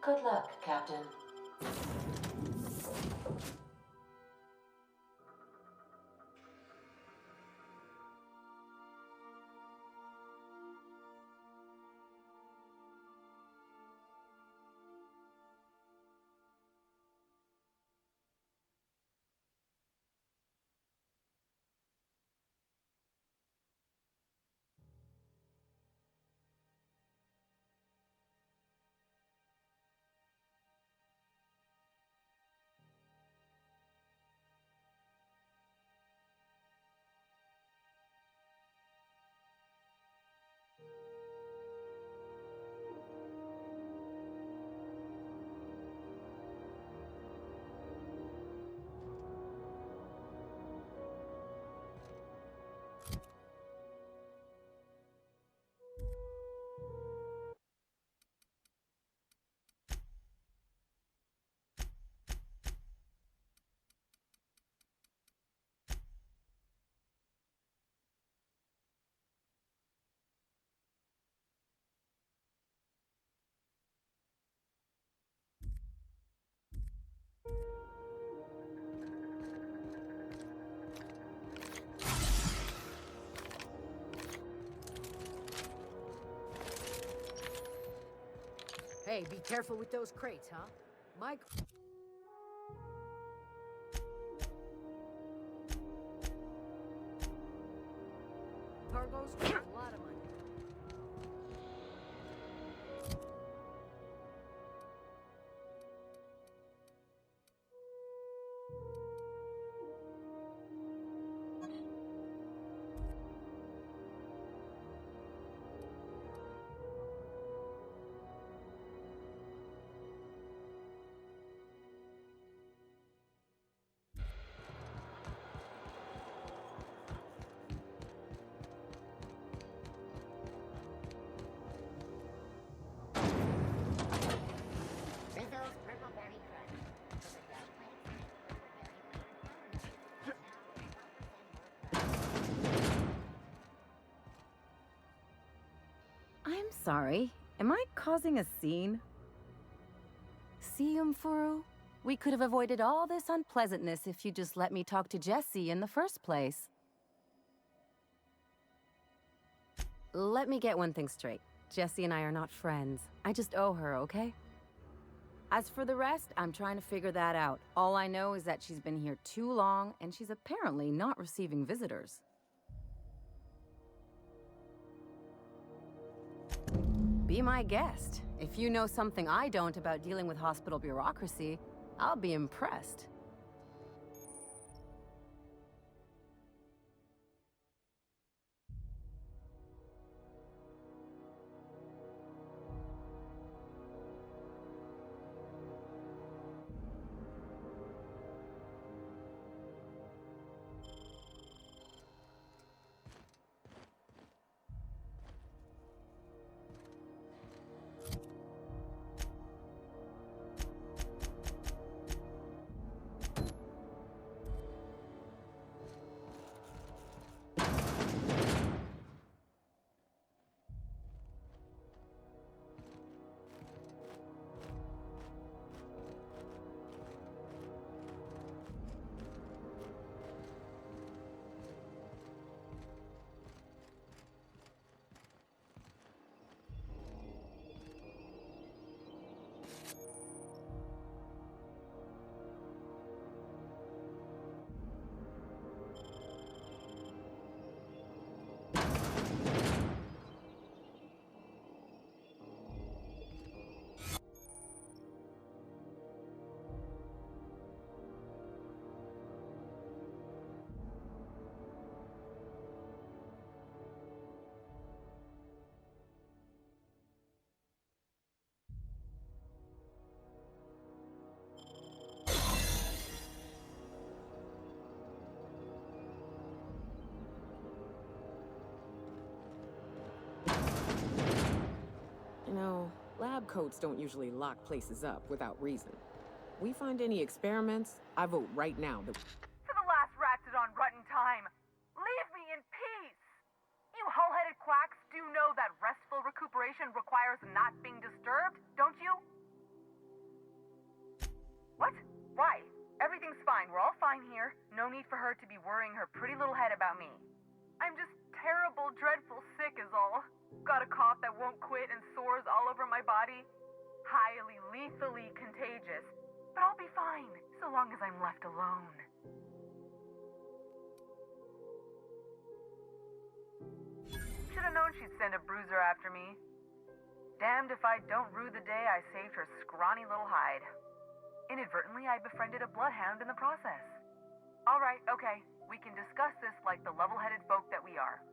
Good luck, Captain. Hey, be careful with those crates, huh? Mike... Cargo's worth a lot of money. I'm sorry. Am I causing a scene? See, Umfuru? We could have avoided all this unpleasantness if you just let me talk to Jessie in the first place. Let me get one thing straight. Jessie and I are not friends. I just owe her, okay? As for the rest, I'm trying to figure that out. All I know is that she's been here too long, and she's apparently not receiving visitors. Be my guest. If you know something I don't about dealing with hospital bureaucracy, I'll be impressed. You know, lab coats don't usually lock places up without reason. We find any experiments, I vote right now that... To the last ratchet on rotten time! Leave me in peace! You hull-headed quacks do know that restful recuperation requires not being disturbed, don't you? Why? Everything's fine. We're all fine here. No need for her to be worrying her pretty little head about me. I'm just terrible, dreadful sick is all. Got a cough that won't quit and sores all over my body. Highly, lethally contagious. But I'll be fine, so long as I'm left alone. Should've known she'd send a bruiser after me. Damned if I don't rue the day I saved her scrawny little hide. Inadvertently, I befriended a bloodhound in the process. Alright, okay. We can discuss this like the level-headed folk that we are.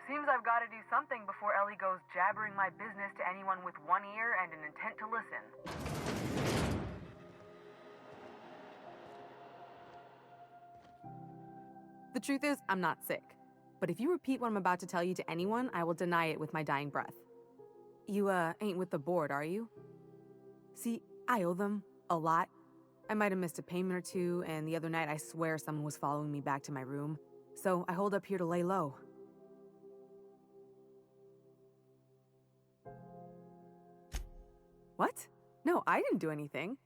Seems I've got to do something before Ellie goes jabbering my business to anyone with one ear and an intent to listen. The truth is, I'm not sick. But if you repeat what I'm about to tell you to anyone, I will deny it with my dying breath. You, ain't with the board, are you? See, I owe them a lot. I might have missed a payment or two, and the other night I swear someone was following me back to my room. So I hold up here to lay low. What? No, I didn't do anything.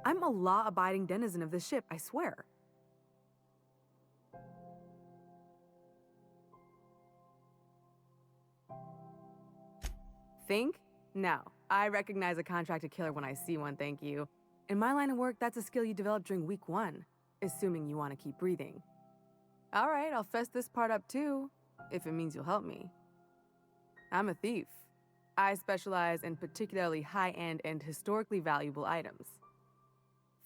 I'm a law-abiding denizen of this ship, I swear. Think? No. I recognize a contracted killer when I see one, thank you. In my line of work, that's a skill you develop during week 1, assuming you want to keep breathing. All right, I'll fess this part up too, if it means you'll help me. I'm a thief. I specialize in particularly high-end and historically valuable items.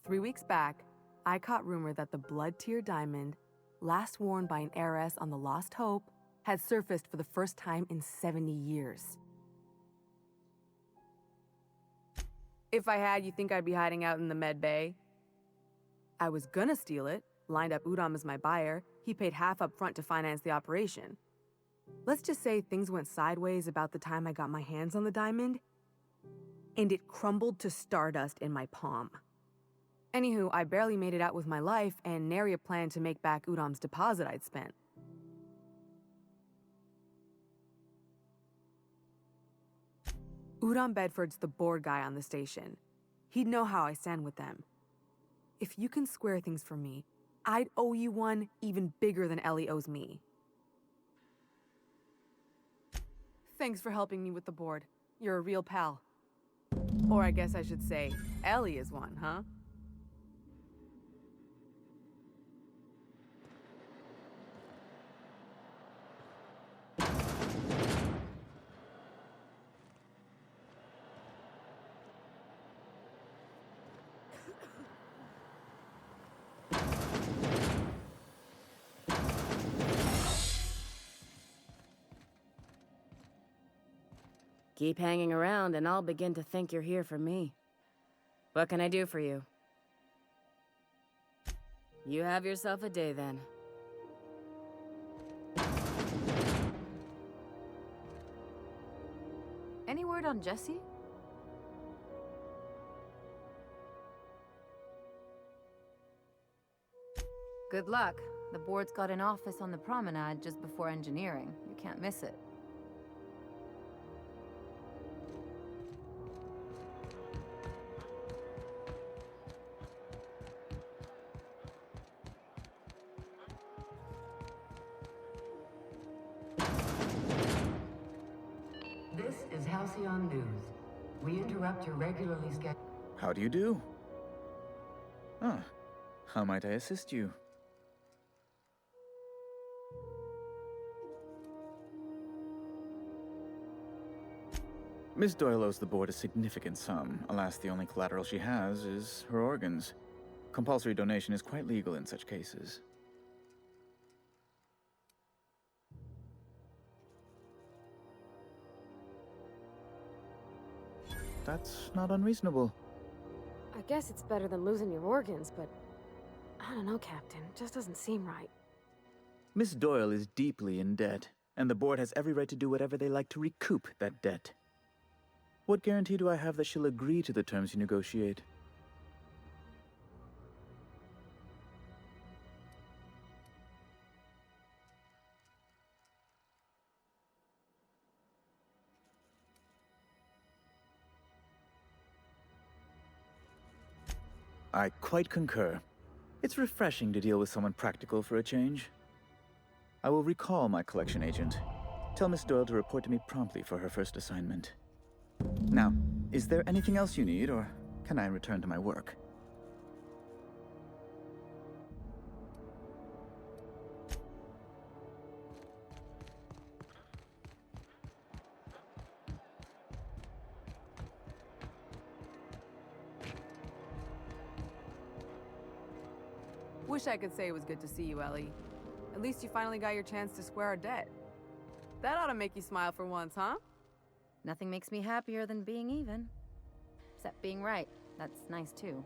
3 weeks back, I caught rumor that the blood-tier diamond, last worn by an heiress on the Lost Hope, had surfaced for the first time in 70 years. If I had, you think I'd be hiding out in the med bay? I was gonna steal it, lined up Udom as my buyer. He paid half up front to finance the operation. Let's just say things went sideways about the time I got my hands on the diamond, and it crumbled to stardust in my palm. Anywho, I barely made it out with my life, and nary a plan to make back Udom's deposit I'd spent. Udom Bedford's the board guy on the station. He'd know how I stand with them. If you can square things for me, I'd owe you one even bigger than Ellie owes me. Thanks for helping me with the board. You're a real pal. Or I guess I should say, Ellie is one, huh? Keep hanging around and I'll begin to think you're here for me. What can I do for you? You have yourself a day then. Any word on Jesse? Good luck. The board's got an office on the promenade just before engineering. You can't miss it. This is Halcyon News. We interrupt your regularly scheduled... How do you do? Ah, how might I assist you? Miss Doyle owes the board a significant sum. Alas, the only collateral she has is her organs. Compulsory donation is quite legal in such cases. That's not unreasonable. I guess it's better than losing your organs, but I don't know, Captain. It just doesn't seem right. Miss Doyle is deeply in debt, and the board has every right to do whatever they like to recoup that debt. What guarantee do I have that she'll agree to the terms you negotiate? I quite concur. It's refreshing to deal with someone practical for a change. I will recall my collection agent. Tell Miss Doyle to report to me promptly for her first assignment. Now, is there anything else you need, or can I return to my work? Wish I could say it was good to see you, Ellie. At least you finally got your chance to square our debt. That ought to make you smile for once, huh? Nothing makes me happier than being even. Except being right. That's nice too.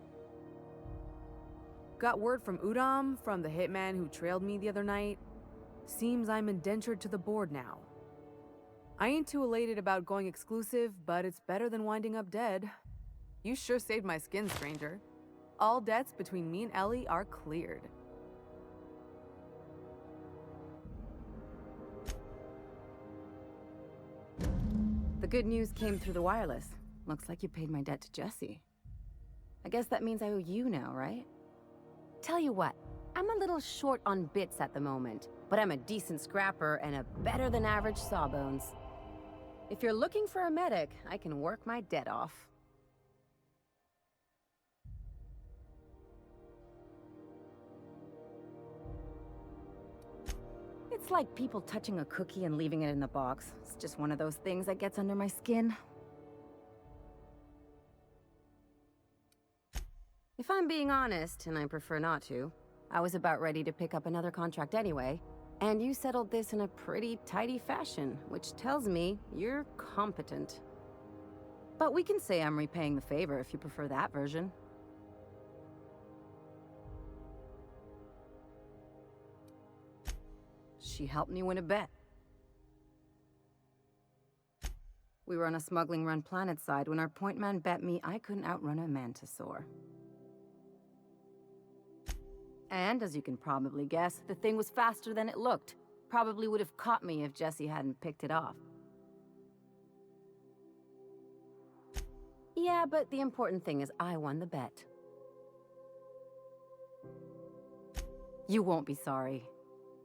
Got word from Udom, from the hitman who trailed me the other night. Seems I'm indentured to the board now. I ain't too elated about going exclusive, but it's better than winding up dead. You sure saved my skin, stranger. All debts between me and Ellie are cleared. The good news came through the wireless. Looks like you paid my debt to Jesse. I guess that means I owe you now, right? Tell you what, I'm a little short on bits at the moment, but I'm a decent scrapper and a better than average sawbones. If you're looking for a medic, I can work my debt off. It's like people touching a cookie and leaving it in the box. It's just one of those things that gets under my skin. If I'm being honest, and I prefer not to, I was about ready to pick up another contract anyway, and you settled this in a pretty tidy fashion, which tells me you're competent. But we can say I'm repaying the favor if you prefer that version. She helped me win a bet. We were on a smuggling run planetside when our point man bet me I couldn't outrun a mantisaur. And as you can probably guess, the thing was faster than it looked. Probably would have caught me if Jesse hadn't picked it off. Yeah, but the important thing is I won the bet. You won't be sorry.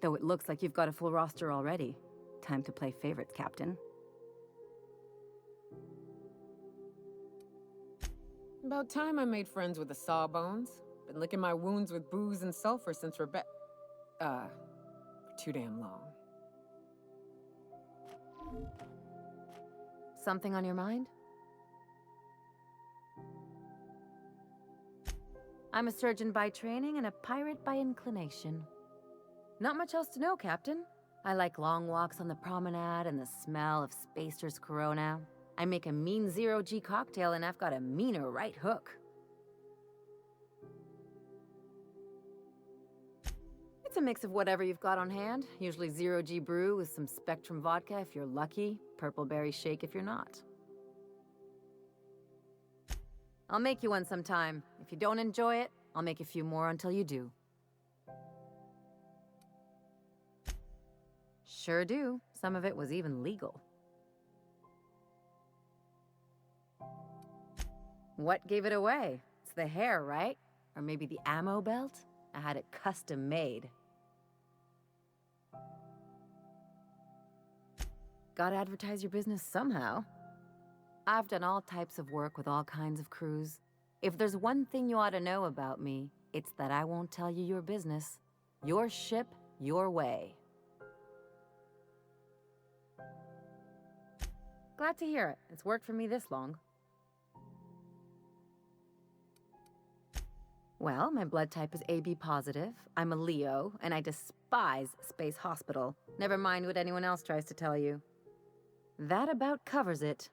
Though it looks like you've got a full roster already. Time to play favorites, Captain. About time I made friends with the Sawbones. Been licking my wounds with booze and sulfur since for too damn long. Something on your mind? I'm a surgeon by training and a pirate by inclination. Not much else to know, Captain. I like long walks on the promenade and the smell of Spacer's Corona. I make a mean zero-G cocktail and I've got a meaner right hook. It's a mix of whatever you've got on hand. Usually zero-G brew with some Spectrum vodka if you're lucky, purple berry shake if you're not. I'll make you one sometime. If you don't enjoy it, I'll make a few more until you do. Sure do. Some of it was even legal. What gave it away? It's the hair, right? Or maybe the ammo belt? I had it custom made. Gotta advertise your business somehow. I've done all types of work with all kinds of crews. If there's one thing you ought to know about me, it's that I won't tell you your business. Your ship, your way. Glad to hear it. It's worked for me this long. Well, my blood type is AB positive. I'm a Leo, and I despise Space Hospital. Never mind what anyone else tries to tell you. That about covers it.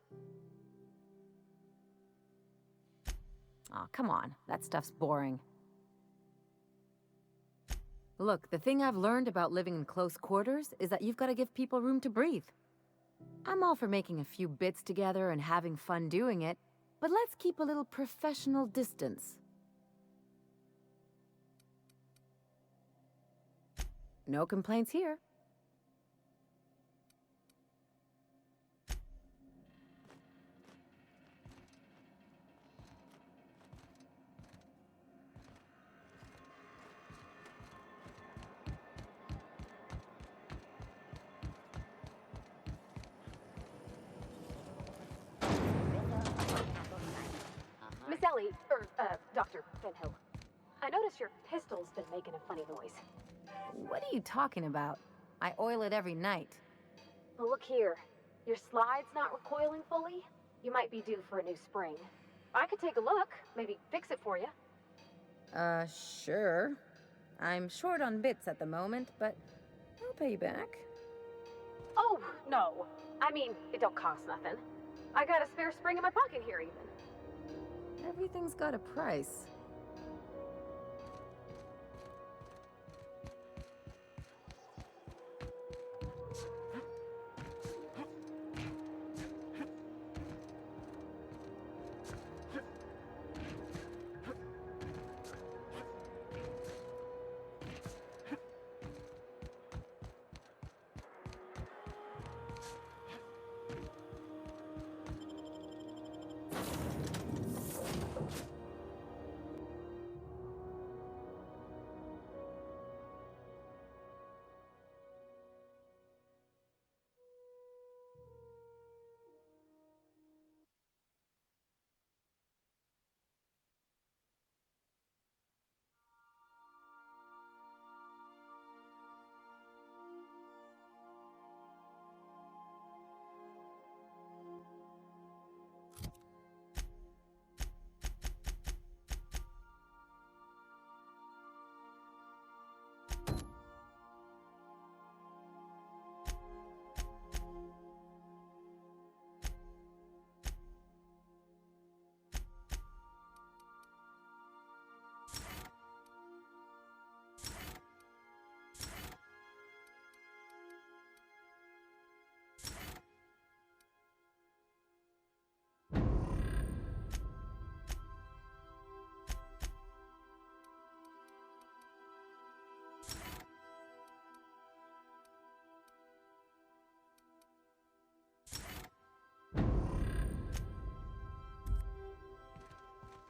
Aw, come on. That stuff's boring. Look, the thing I've learned about living in close quarters is that you've got to give people room to breathe. I'm all for making a few bits together and having fun doing it, but let's keep a little professional distance. No complaints here. Dr. Benhill. I noticed your pistol's been making a funny noise. What are you talking about? I oil it every night. Well, look here. Your slide's not recoiling fully. You might be due for a new spring. I could take a look, maybe fix it for you. Sure. I'm short on bits at the moment, but I'll pay you back. Oh, no. I mean, it don't cost nothing. I got a spare spring in my pocket here, even. Everything's got a price.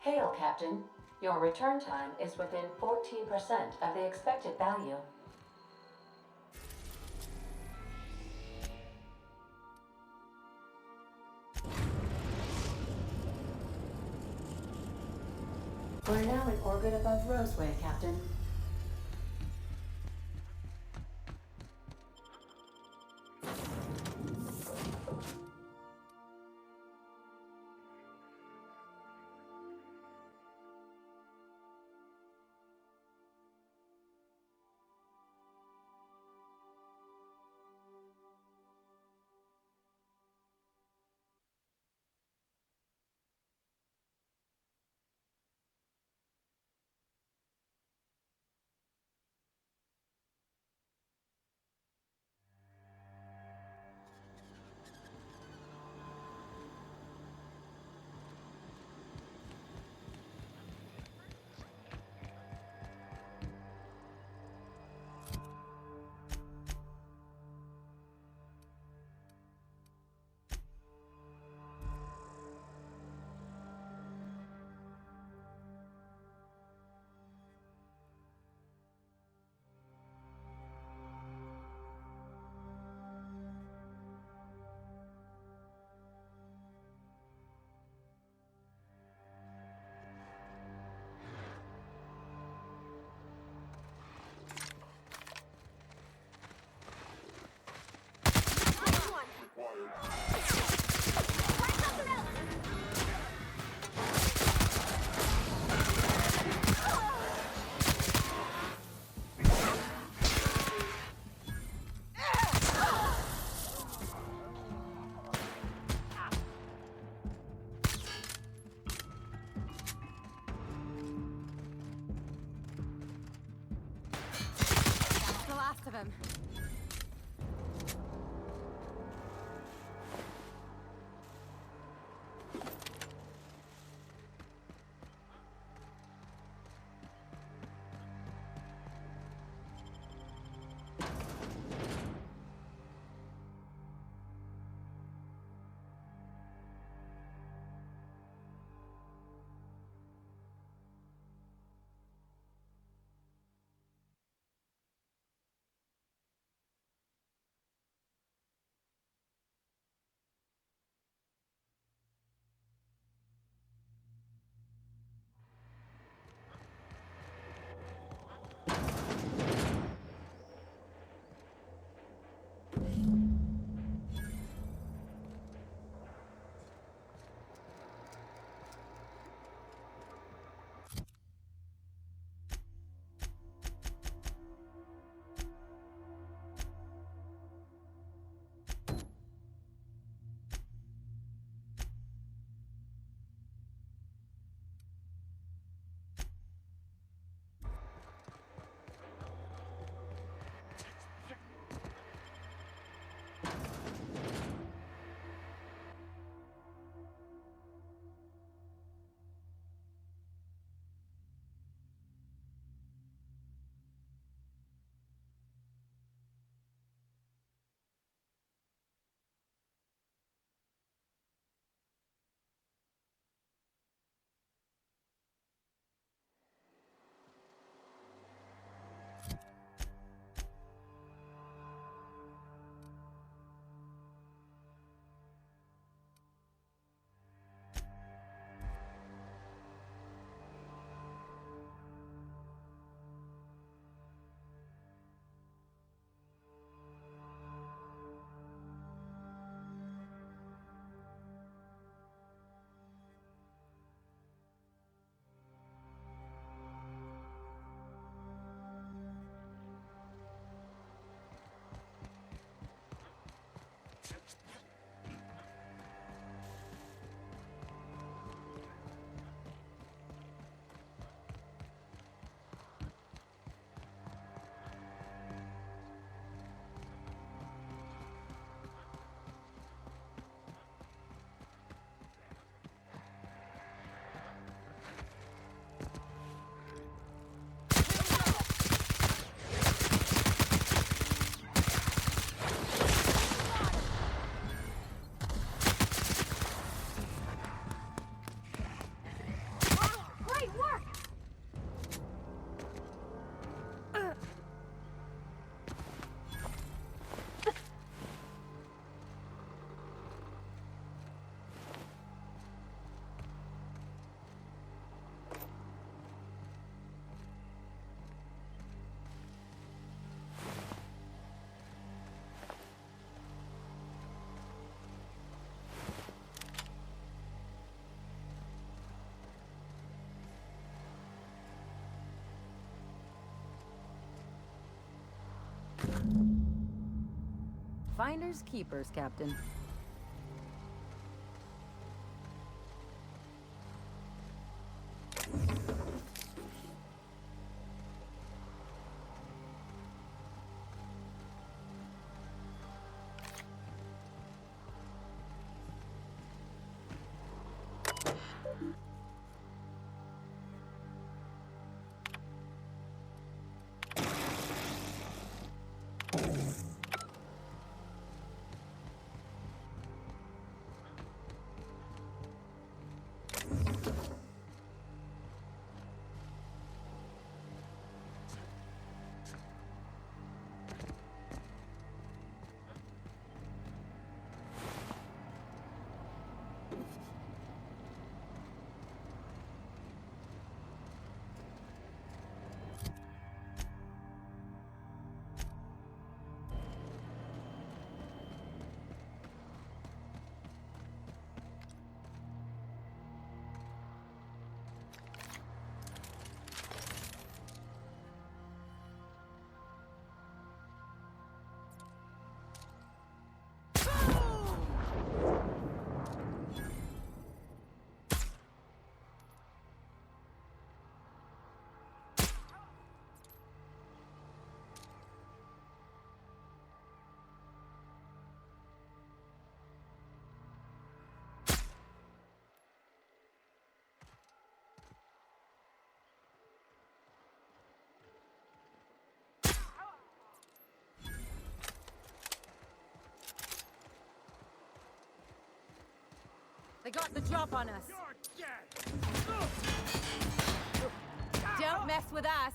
Hail, Captain. Your return time is within 14% of the expected value. We're now in orbit above Roseway, Captain. That's the last of him. Finders keepers, Captain. They got the drop on us. Don't mess with us.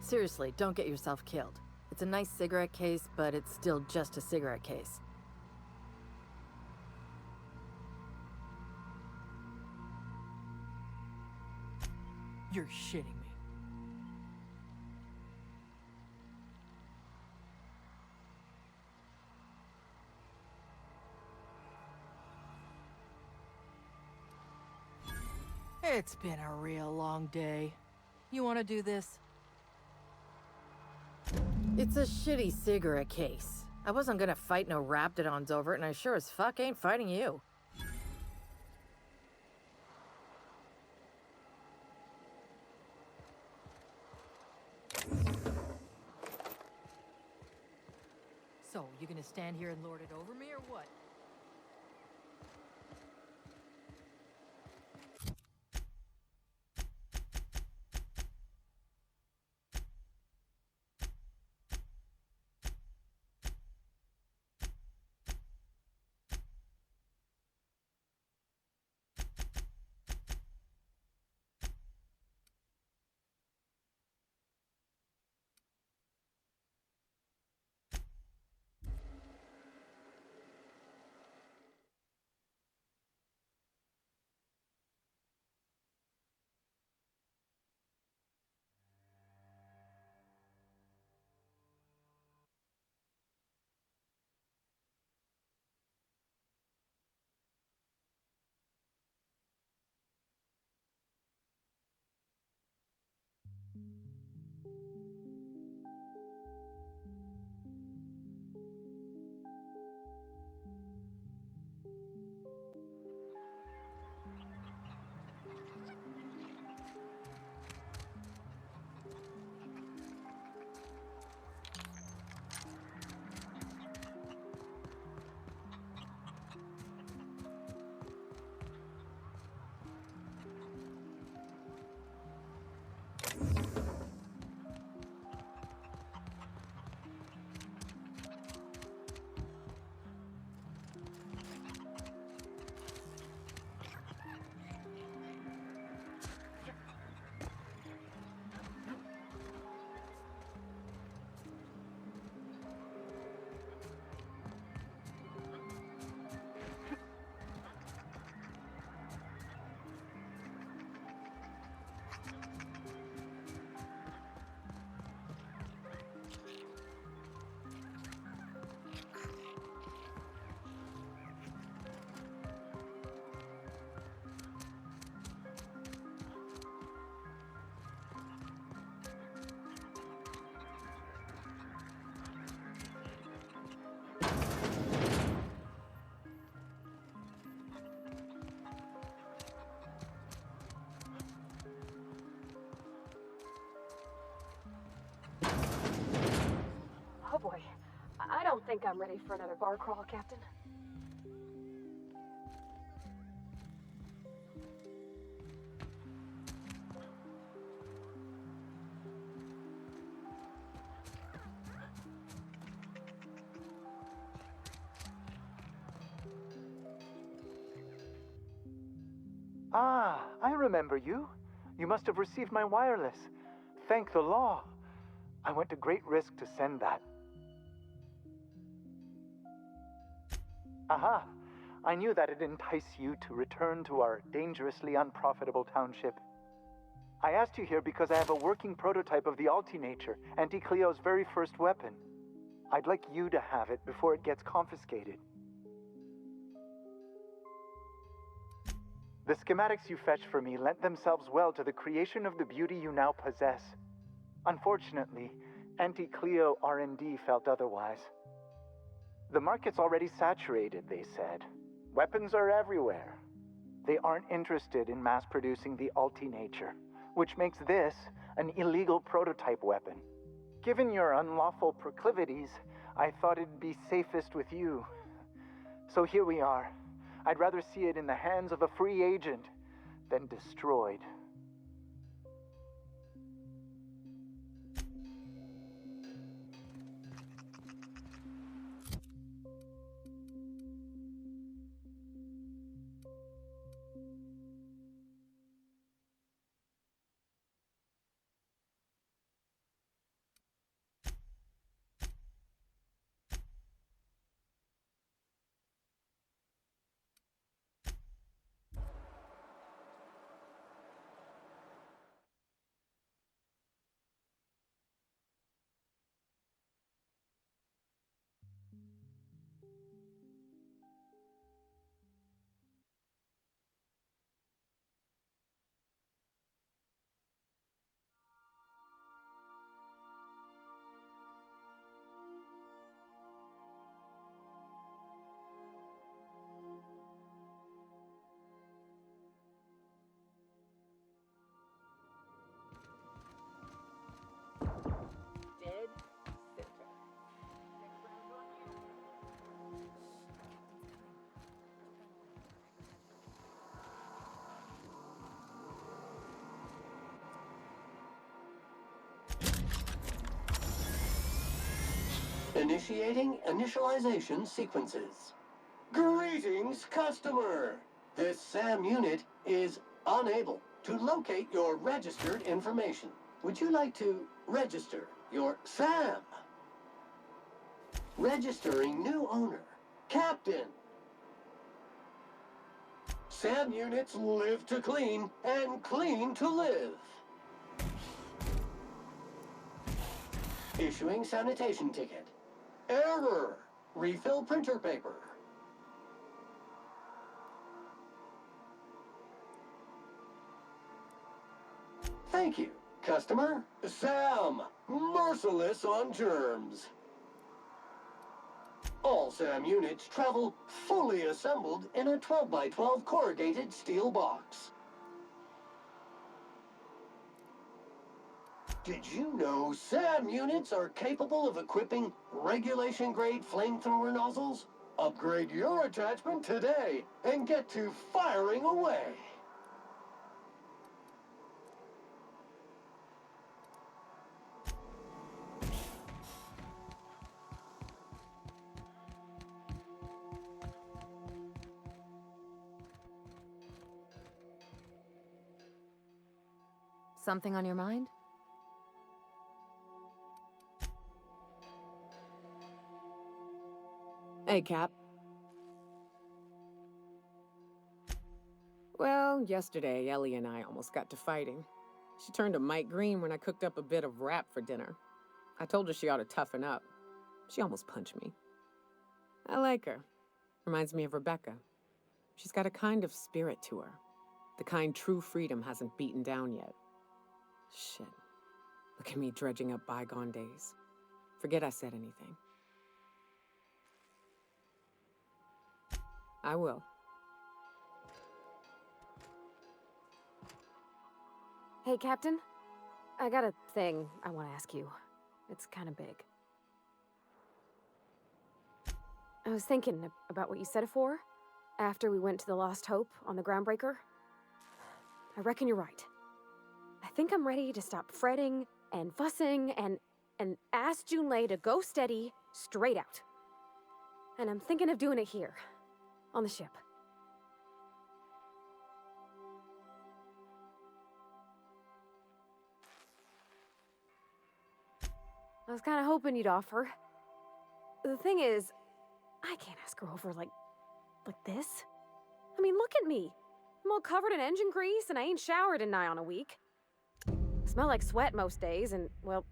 Seriously, don't get yourself killed. It's a nice cigarette case, but it's still just a cigarette case. You're shitting me. It's been a real long day. You want to do this? It's a shitty cigarette case. I wasn't gonna fight no raptidons over it, and I sure as fuck ain't fighting you. So, you gonna stand here and lord it over me, or what? think I'm ready for another bar crawl, Captain. Ah, I remember you. You must have received my wireless. Thank the law. I went to great risk to send that. Aha! I knew that'd entice you to return to our dangerously unprofitable township. I asked you here because I have a working prototype of the Altinature, Auntie Cleo's very first weapon. I'd like you to have it before it gets confiscated. The schematics you fetched for me lent themselves well to the creation of the beauty you now possess. Unfortunately, Auntie Cleo R&D felt otherwise. The market's already saturated, they said. Weapons are everywhere. They aren't interested in mass-producing the Altinature, which makes this an illegal prototype weapon. Given your unlawful proclivities, I thought it'd be safest with you. So here we are. I'd rather see it in the hands of a free agent than destroyed. Dead center. Initiating initialization sequences. Greetings, customer! This SAM unit is unable to locate your registered information. Would you like to register your SAM? Registering new owner, Captain. SAM units live to clean and clean to live. Issuing sanitation ticket. Error! Refill printer paper. Thank you, customer. SAM, merciless on germs. All SAM units travel fully assembled in a 12 by 12 corrugated steel box. Did you know SAM units are capable of equipping regulation-grade flamethrower nozzles? Upgrade your attachment today and get to firing away. Something on your mind? Hey, Cap. Well, yesterday, Ellie and I almost got to fighting. She turned to Mike Green when I cooked up a bit of wrap for dinner. I told her she ought to toughen up. She almost punched me. I like her. Reminds me of Rebecca. She's got a kind of spirit to her. The kind true freedom hasn't beaten down yet. Shit. Look at me dredging up bygone days. Forget I said anything. I will. Hey, Captain. I got a thing I want to ask you. It's kind of big. I was thinking about what you said afore, after we went to the Lost Hope on the Groundbreaker. I reckon you're right. I think I'm ready to stop fretting and fussing and ask Junlei to go steady, straight out. And I'm thinking of doing it here, on the ship. I was kind of hoping you'd offer. The thing is, I can't ask her over like this. I mean, look at me. I'm all covered in engine grease and I ain't showered in nigh on a week. I smell like sweat most days and, well,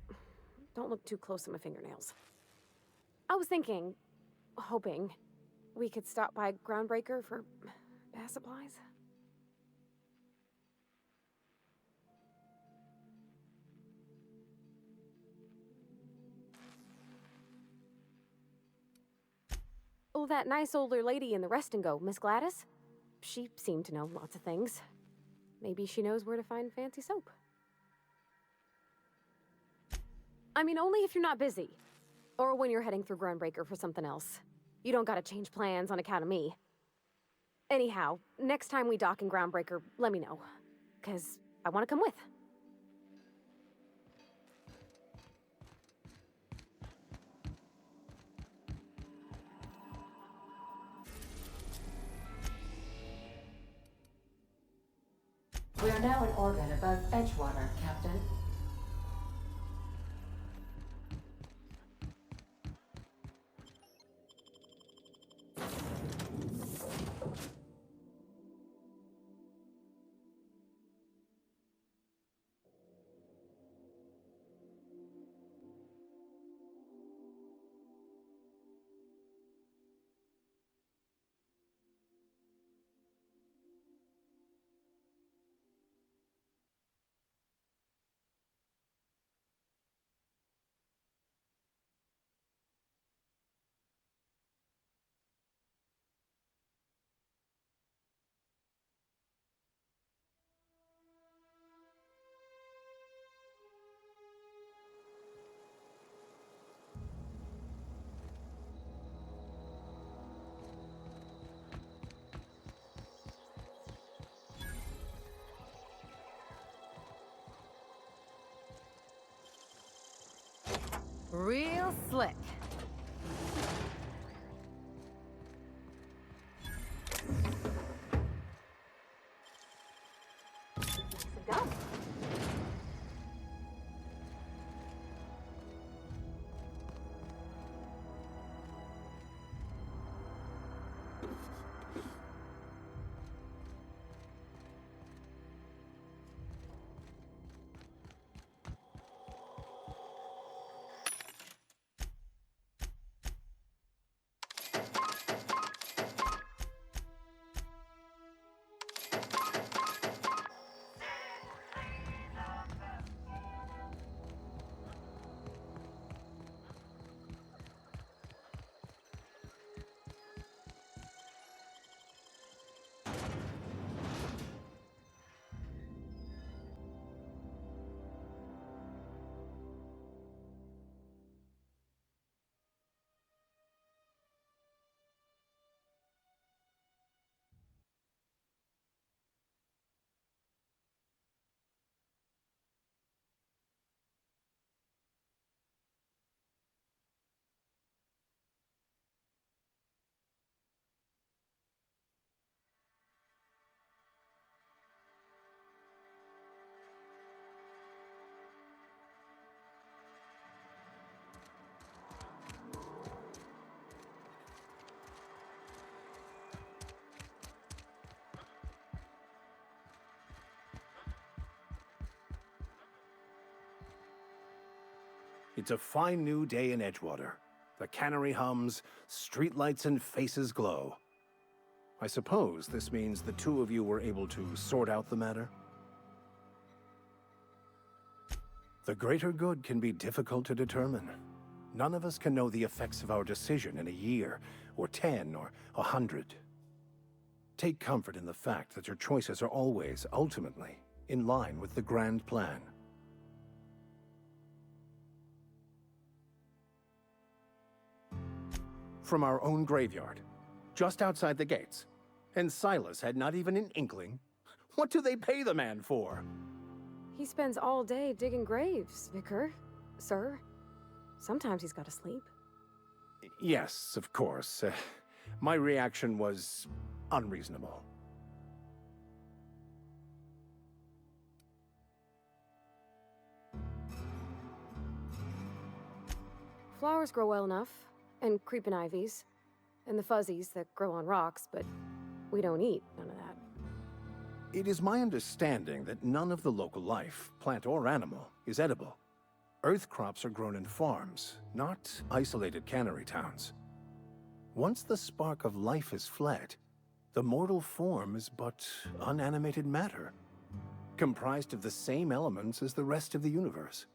don't look too close at my fingernails. I was thinking, hoping, we could stop by Groundbreaker for bath supplies. Oh, that nice older lady in the rest and go, Miss Gladys? She seemed to know lots of things. Maybe she knows where to find fancy soap. I mean, only if you're not busy. Or when you're heading through Groundbreaker for something else. You don't gotta change plans on account of me. Anyhow, next time we dock in Groundbreaker, let me know. 'Cause I wanna come with. We are now in orbit above Edgewater, Captain. Real slick. Nicely done. It's a fine new day in Edgewater. The cannery hums, streetlights and faces glow. I suppose this means the two of you were able to sort out the matter? The greater good can be difficult to determine. None of us can know the effects of our decision in a year, or 10, or 100. Take comfort in the fact that your choices are always, ultimately, in line with the grand plan. from our own graveyard, just outside the gates. And Silas had not even an inkling. What do they pay the man for? He spends all day digging graves, Vicar. Sir. Sometimes he's got to sleep. Yes, of course. My reaction was unreasonable. Flowers grow well enough, and creeping ivies, and the fuzzies that grow on rocks, but we don't eat none of that. It is my understanding that none of the local life, plant or animal, is edible. Earth crops are grown in farms, not isolated cannery towns. Once the spark of life is fled, the mortal form is but unanimated matter, comprised of the same elements as the rest of the universe.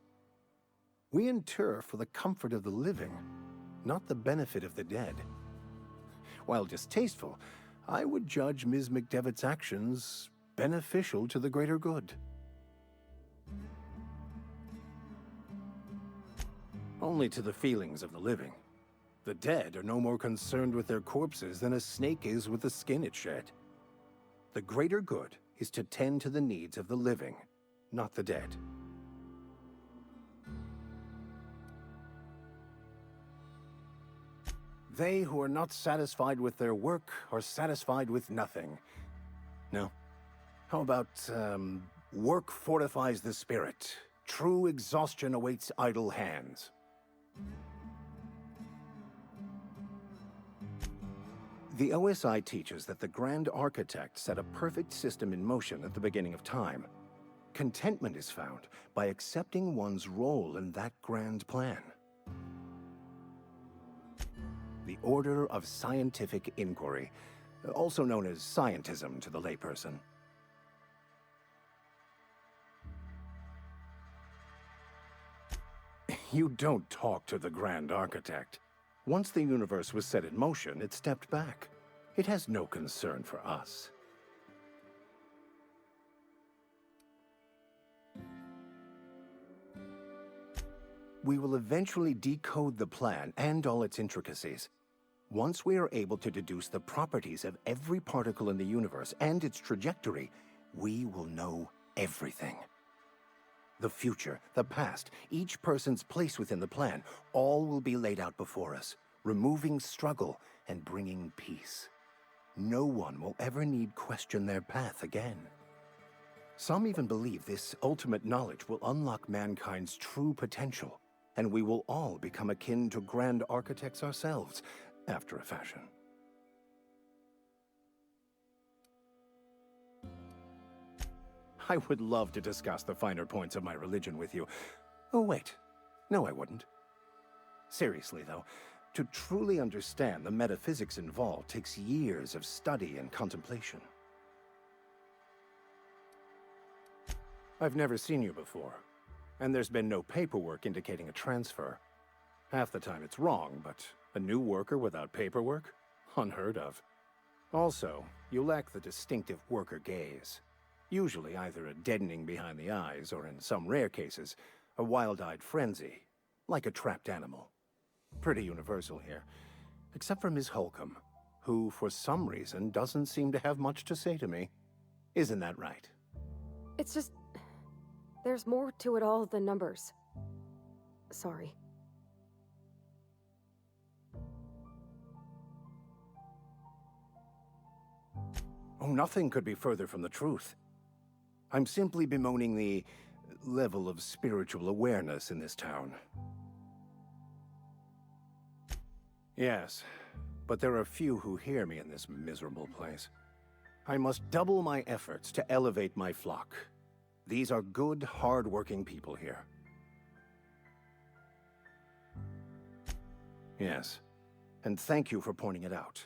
We inter for the comfort of the living, not the benefit of the dead. While distasteful, I would judge Ms. McDevitt's actions beneficial to the greater good. Only to the feelings of the living. The dead are no more concerned with their corpses than a snake is with the skin it shed. The greater good is to tend to the needs of the living, not the dead. They who are not satisfied with their work are satisfied with nothing. No. How about, work fortifies the spirit. True exhaustion awaits idle hands. The OSI teaches that the Grand Architect set a perfect system in motion at the beginning of time. Contentment is found by accepting one's role in that grand plan. The Order of Scientific Inquiry, also known as scientism to the layperson. You don't talk to the Grand Architect. Once the universe was set in motion, it stepped back. It has no concern for us. We will eventually decode the plan and all its intricacies. Once we are able to deduce the properties of every particle in the universe and its trajectory, we will know everything. The future, the past, each person's place within the plan, all will be laid out before us, removing struggle and bringing peace. No one will ever need question their path again. Some even believe this ultimate knowledge will unlock mankind's true potential, and we will all become akin to grand architects ourselves, after a fashion. I would love to discuss the finer points of my religion with you. Oh, wait. No, I wouldn't. Seriously, though, to truly understand the metaphysics involved takes years of study and contemplation. I've never seen you before, and there's been no paperwork indicating a transfer. Half the time it's wrong, but a new worker without paperwork? Unheard of. Also, you lack the distinctive worker gaze. Usually either a deadening behind the eyes, or in some rare cases, a wild-eyed frenzy, like a trapped animal. Pretty universal here, except for Ms. Holcomb, who, for some reason, doesn't seem to have much to say to me. Isn't that right? It's just... there's more to it all than numbers. Sorry. Oh, nothing could be further from the truth. I'm simply bemoaning the level of spiritual awareness in this town. Yes, but there are few who hear me in this miserable place. I must double my efforts to elevate my flock. These are good, hard-working people here. Yes, and thank you for pointing it out.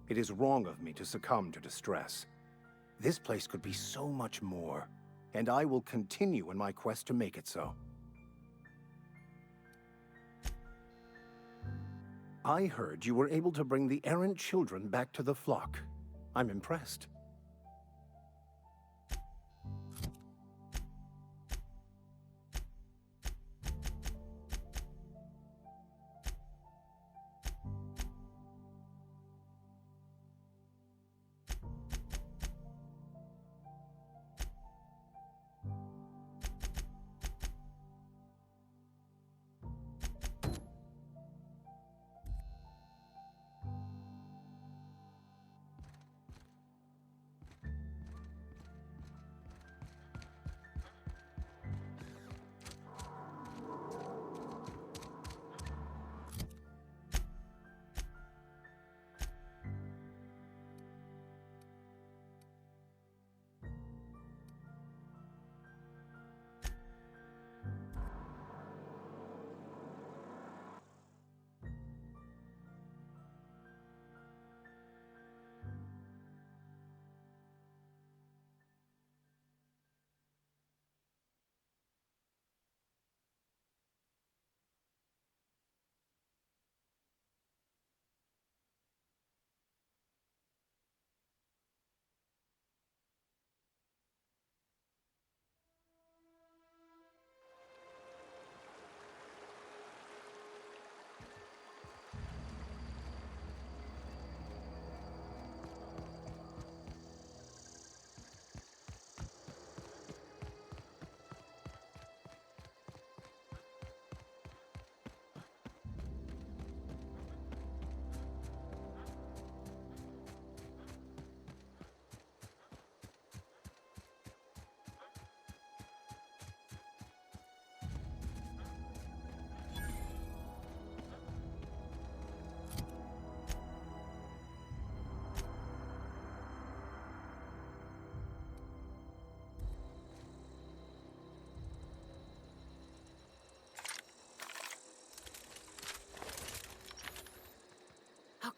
It is wrong of me to succumb to distress. This place could be so much more, and I will continue in my quest to make it so. I heard you were able to bring the errant children back to the flock. I'm impressed.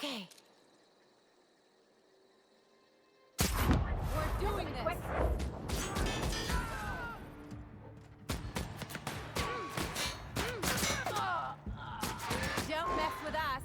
Okay. We're doing this! Don't mess with us!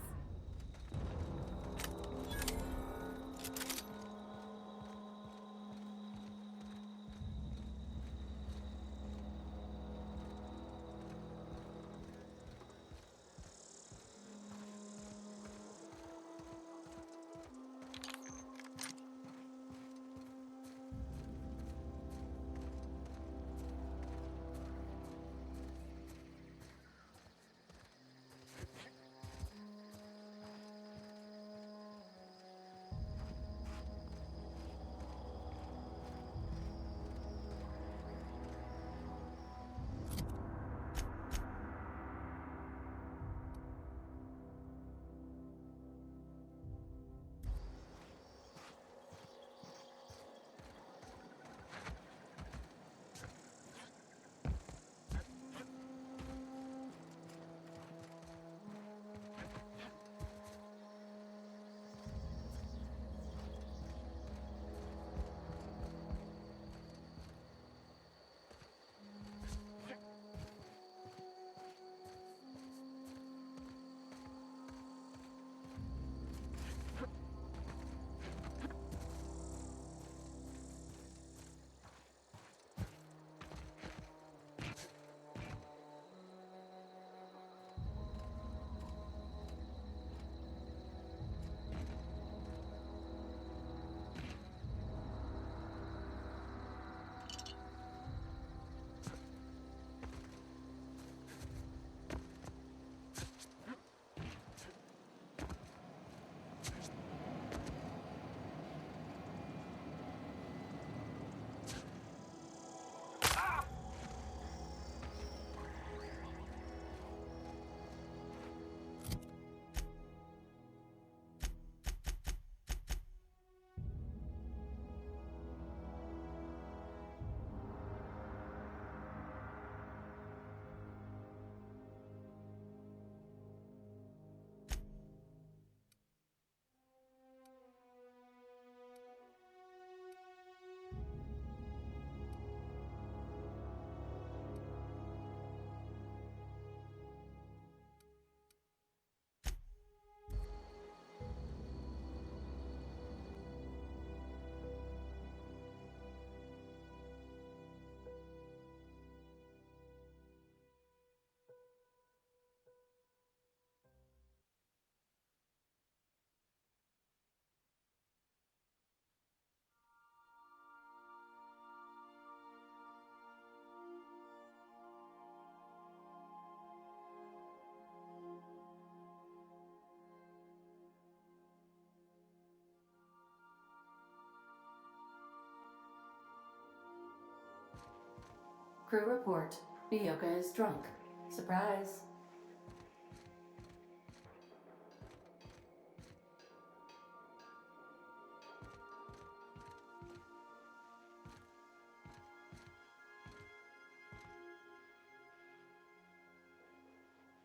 Crew report. Miyoka is drunk. Surprise.